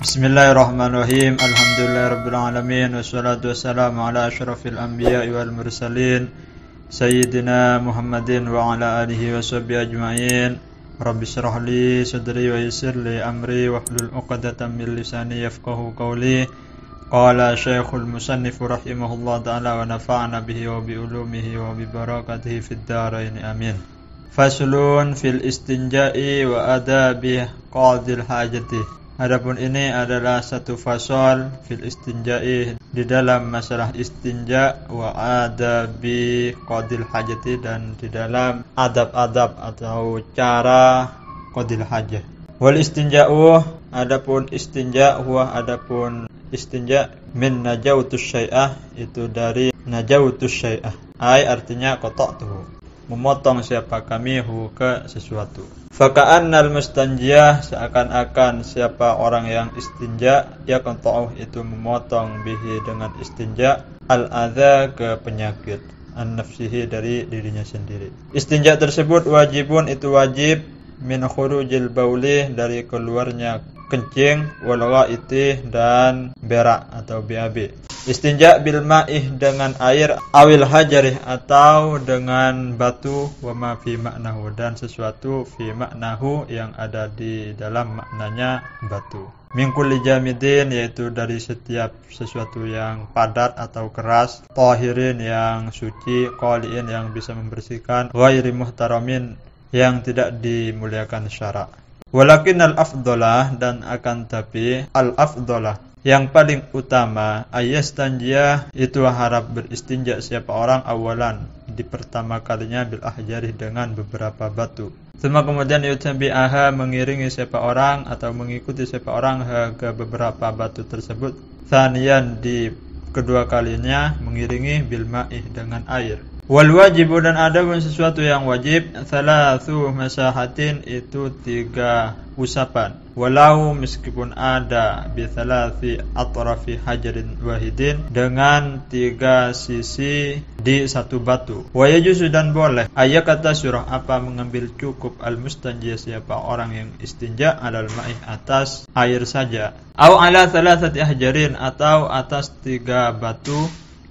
Bismillahirrahmanirrahim. Alhamdulillahirabbil alamin wassalatu wassalamu ala asyrafil anbiya'i wal mursalin sayyidina Muhammadin wa ala alihi washabbihi ajmain. Rabbi shrah li sadri wa yassir li amri wahlul 'uqdatam min lisani yafqahu qawli. Qala Syekhul Musannif rahimahullah ta'ala wa nafa'ana bihi wa bi ulumihi wa bi barakatihi fid dharain amin. Faslun fil istinja'i wa adabi qadil hajati. Adapun ini adalah satu fasal fil istinja'i di dalam masalah istinja wa adabi qadil hajati dan di dalam adab-adab atau cara qadil hajah. Wal istinja'u adapun istinja min najawtus syai'ah itu dari najawtus syai'ah. Ai artinya qata'tuhu, memotong siapa kami ke sesuatu. Faka'annal mustanjiyah seakan-akan siapa orang yang istinja ya qata'uh itu memotong bihi dengan istinja al-adza ke penyakit an-nafsihi dari dirinya sendiri. Istinja tersebut wajibun itu wajib min khurujil bauli dari keluarnya kencing wal ghaiti dan berak atau BAB. Istinja bil ma'ih dengan air awil hajarih atau dengan batu wa ma fi maknahu dan sesuatu fi maknahu yang ada di dalam maknanya batu. Min kulli jamidin yaitu dari setiap sesuatu yang padat atau keras, tahirin yang suci, qaliin yang bisa membersihkan, ghairi muhtaramin yang tidak dimuliakan syara. Walakin al-afdalah dan akan tapi al-afdalah yang paling utama ayastanjiyah itu harap beristinja siapa orang awalan di pertama kalinya bil ahjarih dengan beberapa batu. Kemudian yutabi'aha mengiringi siapa orang atau mengikuti siapa orang ke beberapa batu tersebut. Tsaniyan di kedua kalinya mengiringi bil ma'ih dengan air. Wal wajibu dan ada pun sesuatu yang wajib thalathu masahatin itu 3 usapan. Walau meskipun ada bi thalathi atrafi hajarin wahidin dengan 3 sisi di satu batu. Wa yajuzu dan boleh ayat kata surah apa mengambil cukup al mustanji siapa orang yang istinja alal ma'ih atas air saja. Au ala thalathati ahjarin atau atas 3 batu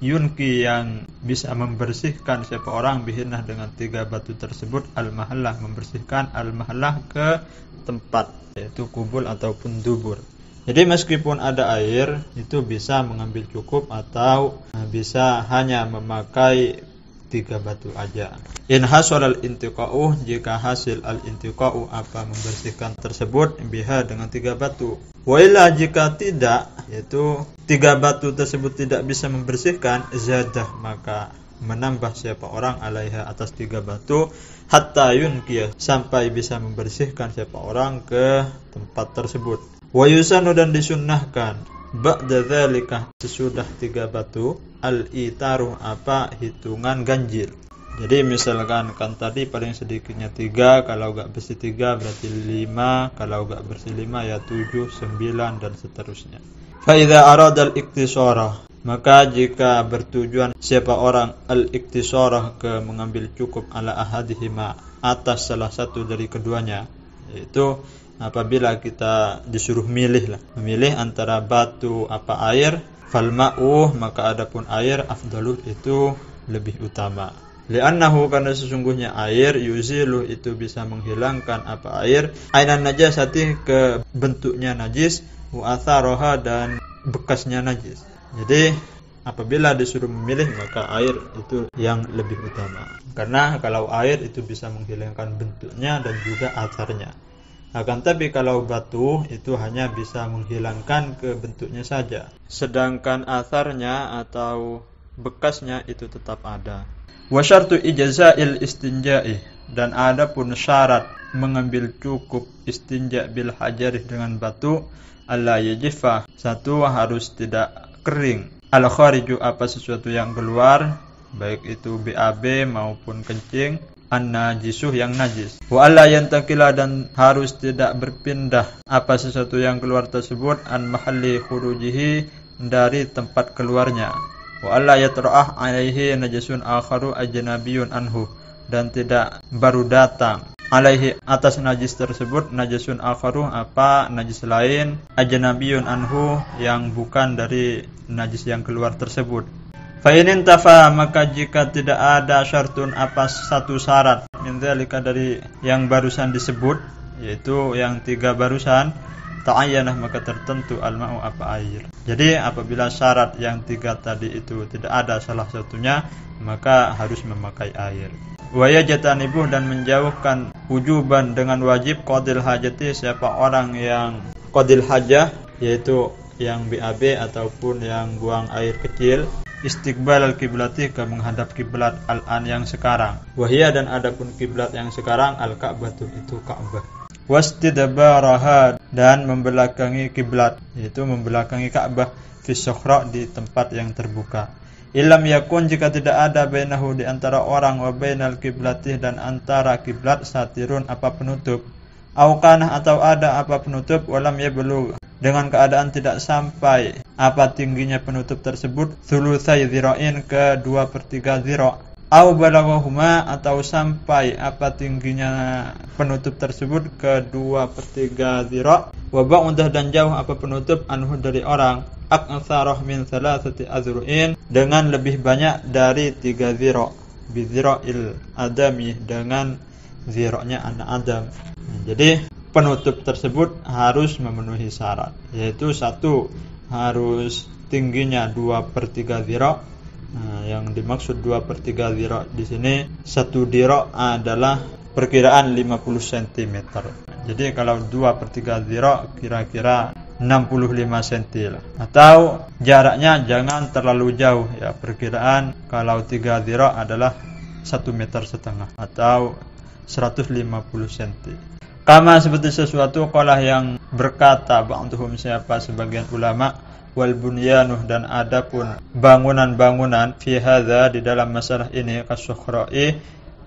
yunki yang bisa membersihkan siapa orang bihinah dengan 3 batu tersebut al-mahallah membersihkan al-mahallah ke tempat yaitu kubul ataupun dubur. Jadi meskipun ada air itu bisa mengambil cukup atau bisa hanya memakai 3 batu aja. In hasal al-intiqa'u jika hasil al-intiqa'u apa membersihkan tersebut biha dengan 3 batu. Wa illa jika tidak yaitu 3 batu tersebut tidak bisa membersihkan zadah maka menambah siapa orang alaiha atas 3 batu hatta yunqiyah sampai bisa membersihkan siapa orang ke tempat tersebut. Wa yusanu dan disunnahkan ba'da dzalika sesudah 3 batu al-itaru apa hitungan ganjil. Jadi misalkan kan tadi paling sedikitnya 3, kalau enggak bersih 3 berarti 5, kalau enggak bersih 5 ya 7, 9 dan seterusnya. Fa idza arada al-iktisara maka jika bertujuan siapa orang al-iktisara ke mengambil cukup ala ahadihima atas salah satu dari keduanya yaitu apabila kita disuruh memilih antara batu apa air fal ma'u maka adapun air afdalu itu lebih utama. Li'annahu karena sesungguhnya air yuzilu itu bisa menghilangkan apa air ainan najasati ke bentuknya najis wa atharoha dan bekasnya najis. Jadi apabila disuruh memilih maka air itu yang lebih utama. Karena kalau air itu bisa menghilangkan bentuknya dan juga atharnya. Akan tapi kalau batu itu hanya bisa menghilangkan ke bentuknya saja. Sedangkan atharnya atau bekasnya itu tetap ada. Wa syartu ijza'il istinja'i dan ada pun syarat mengambil cukup istinja bil hajarih dengan batu alla yajifa satu harus tidak kering al khariju apa sesuatu yang keluar baik itu BAB maupun kencing an-najisuh yang najis wa alla yantakila dan harus tidak berpindah apa sesuatu yang keluar tersebut an mahalli khurujihi dari tempat keluarnya wa alla yatra'ah alaihi najasun akharu ajnabiyun anhu dan tidak baru datang alaihi atas najis tersebut najasun akharu apa najis lain ajnabiyun anhu yang bukan dari najis yang keluar tersebut. Fa in intafa maka jika tidak ada syartun apa satu syarat min dzalika dari yang barusan disebut yaitu yang 3 barusan ta'ayyanah maka tertentu al-ma'u apa air. Jadi apabila syarat yang 3 tadi itu tidak ada salah satunya maka harus memakai air. Wa yajtanibu dan menjauhkan wujuban dengan wajib qadil hajati siapa orang yang qadil hajah yaitu yang BAB ataupun yang buang air kecil istiqbal al-kiblati ke menghadap kiblat al-an yang sekarang. Wahia dan adapun kiblat yang sekarang al-Ka'bah itu Ka'bah. Wastidbaraha dan membelakangi kiblat yaitu membelakangi Ka'bah fi sukhra di tempat yang terbuka. Ilam yakun jika tidak ada bainahu di antara orang wa bainal kiblati dan antara kiblat satirun apa penutup. Aukanah atau ada apa penutup walam yablu dengan keadaan tidak sampai apa tingginya penutup tersebut thulutsai dzira'in ke 2/3 dzira'. Au balaghahuma atau sampai apa tingginya penutup tersebut ke 2/3 dzira'. Wa ba'udah dan jauh apa penutup anhu dari orang aktsarah min 3 azru'in dengan lebih banyak dari 3 dzira'. Bi dzira'il adami dengan dzira'nya anak Adam. Jadi penutup tersebut harus memenuhi syarat yaitu 1 harus tingginya 2/3 dzira'. Yang dimaksud 2/3 dzira' di sini 1 dzira' adalah perkiraan 50 cm. Jadi kalau 2/3 dzira' kira-kira 65 cm atau jaraknya jangan terlalu jauh ya, perkiraan kalau 3 dzira' adalah 1,5 meter atau 150 cm. Kama seperti sesuatu qalah yang berkata ba'dhum siapa sebagian ulama wal bunyanuh dan adapun bangunan-bangunan fi hadza di dalam masalah ini kasukhra'i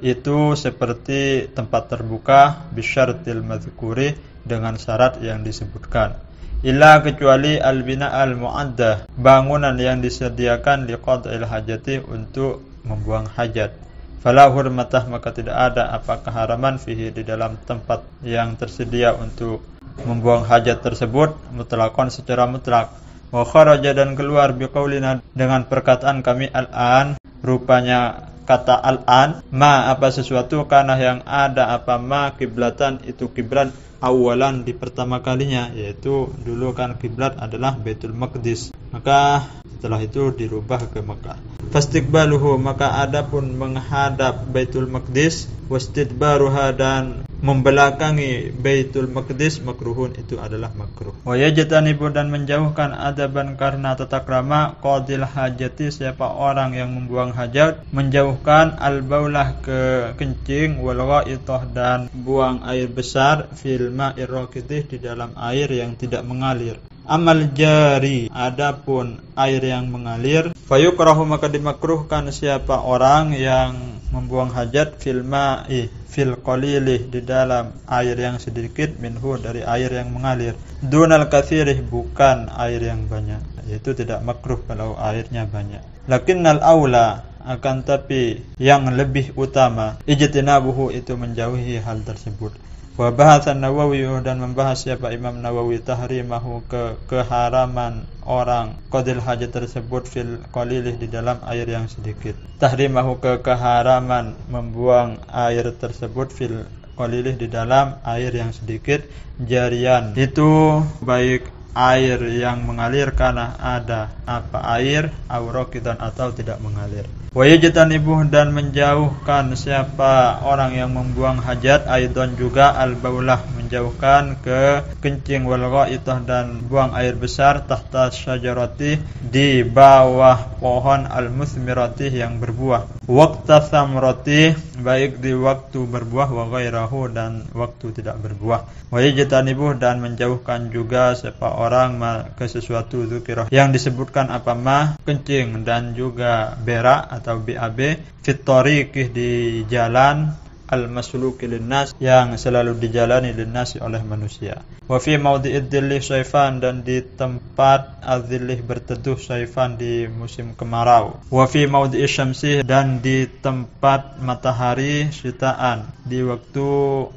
itu seperti tempat terbuka bisyartil madhkuri dengan syarat yang disebutkan. Illa kecuali al-bina al-mu'addah bangunan yang disediakan liqad'il hajati untuk membuang hajat. Fala hurmatah maka tidak ada apa keharaman fihi di dalam tempat yang tersedia untuk membuang hajat tersebut mutlaqan secara mutlak. Wa kharaja dan keluar biqaulina dengan perkataan kami al-an rupanya kata al-an ma apa sesuatu kana yang ada apa ma kiblatan itu kiblat awalan di pertama kalinya yaitu dulu kan kiblat adalah Baitul Maqdis maka setelah itu dirubah ke Mekah. Fastiqbaluhu maka adapun menghadap Baitul Maqdis wastidbaruha dan membelakangi Baitul Maqdis makruhun itu adalah makruh. Wa yajtanibu dan menjauhkan adaban karena tata krama qadil hajati siapa orang yang membuang hajat menjauhkan al-baulah ke kencing wal ghaithah dan buang air besar fil ma'ir raqidih di dalam air yang tidak mengalir. Amal jari adapun air yang mengalir fayukrahu maka dimakruhkan siapa orang yang membuang hajat fil ma'i fil qalilih di dalam air yang sedikit minhu dari air yang mengalir dunal katsirih bukan air yang banyak yaitu tidak makruh kalau airnya banyak. Lakinnal aula akan tapi yang lebih utama ijtinabuhu itu menjauhi hal tersebut. Wa bahasan Nawawi dan membahas siapa Imam Nawawi tahrimahu keharaman orang qadil hajat tersebut fil qalilih di dalam air yang sedikit. Tahrimahu keharaman membuang air tersebut fil qalilih di dalam air yang sedikit jarian. Itu baik air yang mengalir karena ada apa air auraqidan atau tidak mengalir. Wa yajtanibuh dan menjauhkan siapa orang yang membuang hajat aidon juga al-baulah menjauhkan ke kencing wal ghaithah dan buang air besar tahta syajarati di bawah pohon al-muthmirati yang berbuah waqta thamrati baik di waktu berbuah wa ghairahu dan waktu tidak berbuah. Wa yajtanibuh dan menjauhkan juga siapa orang ke sesuatu dzikirah yang disebutkan apa ma kencing dan juga berak atau BAB fit tariqih di jalan al-masluki linnas, yang selalu dijalani linnasi oleh manusia. Wa fi mawdi'id dhilli sayfan, dan di tempat adzillih berteduh sayfan di musim kemarau. Wa fi mawdi'i syamsi, dan di tempat matahari sitaan di waktu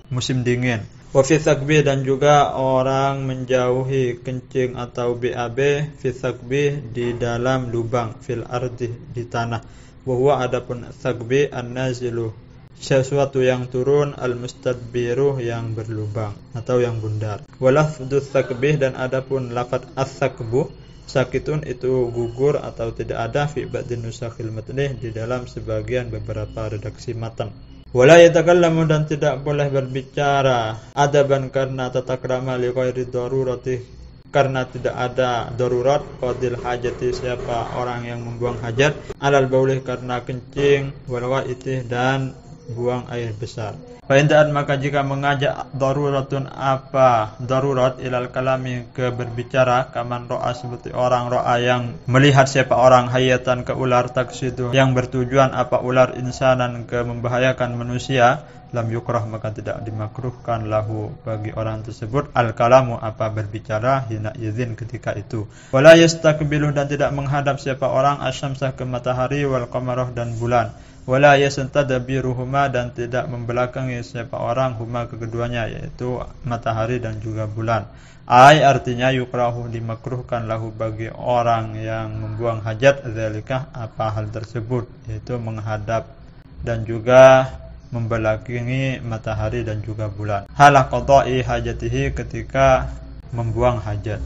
musim dingin. Wa fi thaqbi, dan juga orang menjauhi kencing atau BAB fi thaqbi di dalam lubang, fil ardi di tanah. Wa huwa adapun thaqbi an-nazilu, sesuatu yang turun, al-mustadbiru yang berlubang atau yang bundar. Wa lafdhu thaqbi, dan adapun lafaz ats-thaqbu sakitun itu gugur atau tidak ada fi ba'din nusakhil matnih di dalam sebagian beberapa redaksi matan. Wala yatakallamu, dan tidak boleh berbicara adaban karena tata krama li ghairi darurati, karena tidak ada darurat, qadil hajati, siapa orang yang membuang hajat, alal baulih karena kencing, wal waitih, dan buang air besar. Fa indaan, maka jika mengajak daruratun apa darurat ilal kalami ke berbicara, kaman ro'a seperti orang ro'a yang melihat siapa orang hayatan ke ular, taksidu yang bertujuan apa ular, insanan ke membahayakan manusia, lam yukrah, maka tidak dimakruhkan lahu bagi orang tersebut al kalamu apa berbicara, hina izin ketika itu. Wala yastakbilu, dan tidak menghadap siapa orang asyamsah ke matahari, wal qamarah dan bulan. Wala yastadbiruhuma, dan tidak membelakangi siapa orang huma keduanya, yaitu matahari dan juga bulan. Ai artinya yukrahu, dimakruhkan lahu bagi orang yang membuang hajat, zalika apa hal tersebut, yaitu menghadap dan juga membelakangi matahari dan juga bulan. Halah qada'i hajatihi, ketika membuang hajat.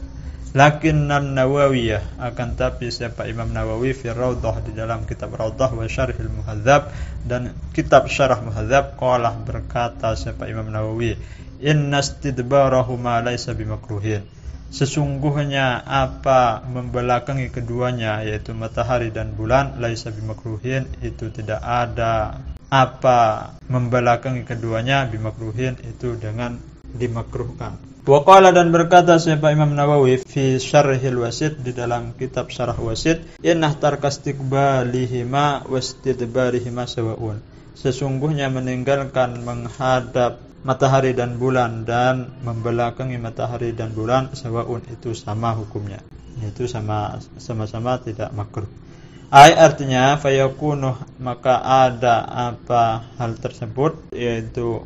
Lakinnan Nawawiyah, akan tapi siapa Imam Nawawi fi Raudhah, di dalam kitab Raudhah, wa Syarhil Muhadzab, dan kitab Syarah Muhadzab, qalah berkata siapa Imam Nawawi, inna istidbarahuma laisa bimakruhin, sesungguhnya apa membelakangi keduanya, yaitu matahari dan bulan, laisa bimakruhin, itu tidak ada apa membelakangi keduanya, bimakruhin itu dengan dimakruhkan. Wa qala, dan berkata siapa Imam Nawawi fi Syarhil Wasit, di dalam kitab Syarah Wasit, inna tarkastiqbalihima wastidbarihima sawaun, sesungguhnya meninggalkan menghadap matahari dan bulan dan membelakangi matahari dan bulan, sawaun itu sama hukumnya, itu sama-sama tidak makruh. Ai artinya fayakunu, maka ada apa hal tersebut, yaitu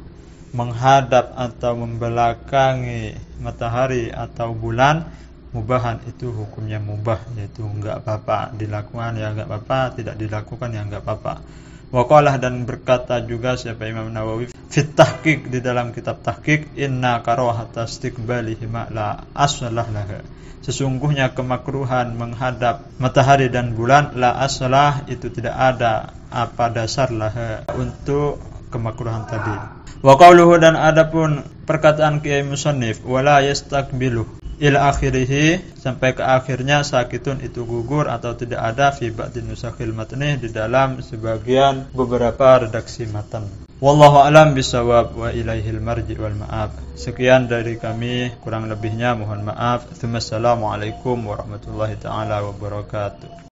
menghadap atau membelakangi matahari atau bulan, mubahan, itu hukumnya mubah, yaitu enggak apa-apa dilakukan ya enggak apa-apa, tidak dilakukan ya enggak apa-apa. Wa qalah, dan berkata juga siapa Imam Nawawi fit tahqiq, di dalam kitab tahqiq, inna karahata istiqbalihima la aslah laha, sesungguhnya kemakruhan menghadap matahari dan bulan, la aslah, itu tidak ada apa dasar laha untuk kemakruhan tadi. Wa qauluhu, dan adapun perkataan Kiai Musannif, wala yastakbilu ila akhirih, sampai ke akhirnya, sakitun itu gugur atau tidak ada, fi ba'din nusakhil matnih, di dalam sebagian beberapa redaksi matan. Wallahu a'lam bisawab, wa ilaihil marji wal ma'ab. Sekian dari kami, kurang lebihnya mohon maaf. Assalamualaikum warahmatullahi taala wabarakatuh.